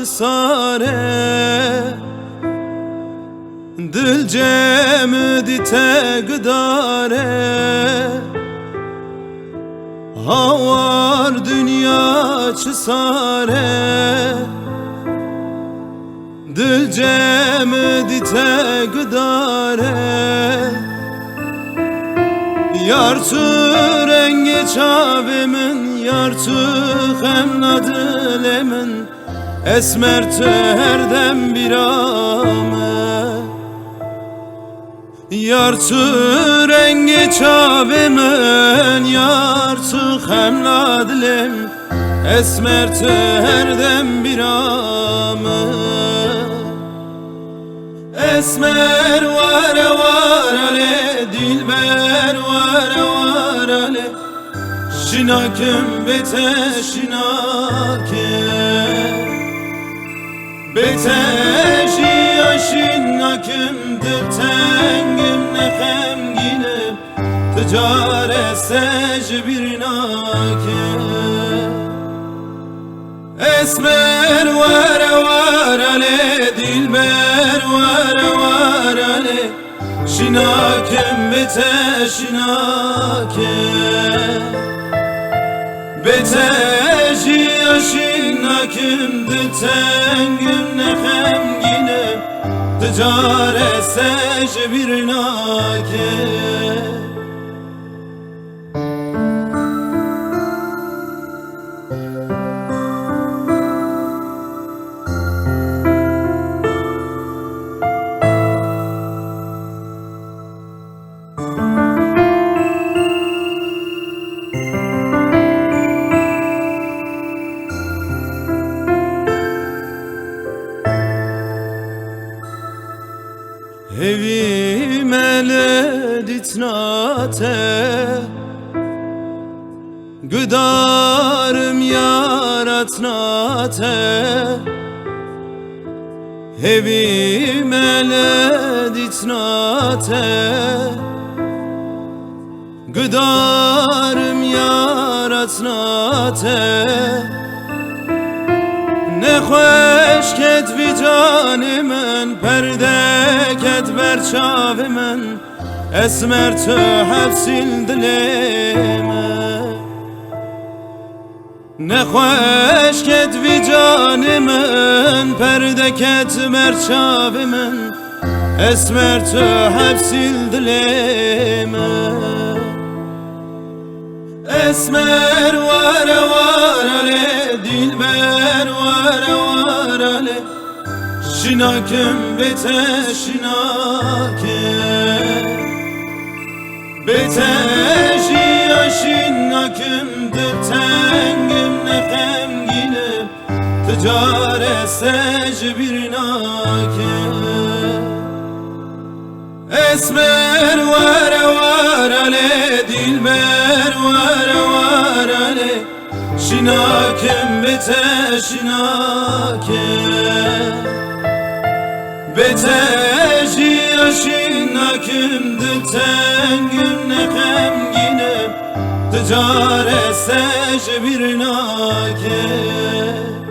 çı sare Dil cemdi te gıdare Havar dünya çı sare Dil cemdi te gıdare Yartı rengi çavimin Yartı hemnadı lemin Esmer terdem bir ame Yartı rengi çavimin Yartı hemnadı lemin Esmer terdem bir ame Esmer vare vare dilber vare vare Şinakem bete şinake Bete şiya şinakem Dırtengim nehem gine Ticare sec bir nake Esmer vare vare dilber vare vare Şinakem bete şinake Bete şiya şinakem Dırtengim nehem gine Ticare sec bir nake Evime leditnate Gıdarım yaratnate Evime leditnate Gıdarım yaratnate Ne hoş ketvi canimen Perdek etber çavimen Esmer tü hepsil dilime Ne hoş ketvi canimen Perdek etber çavimen Esmer tü hepsil dilime Esmer vare vare dilber vare vare Şinakem bete şinake Bete şiya şinakem Dırtengim nehem gine Ticare sec bir nake Esmer vare vare dilber vare vare Şinakem bete şinake Bete şiya şinakem Dırtengim nehem gine Ticare sec bir nake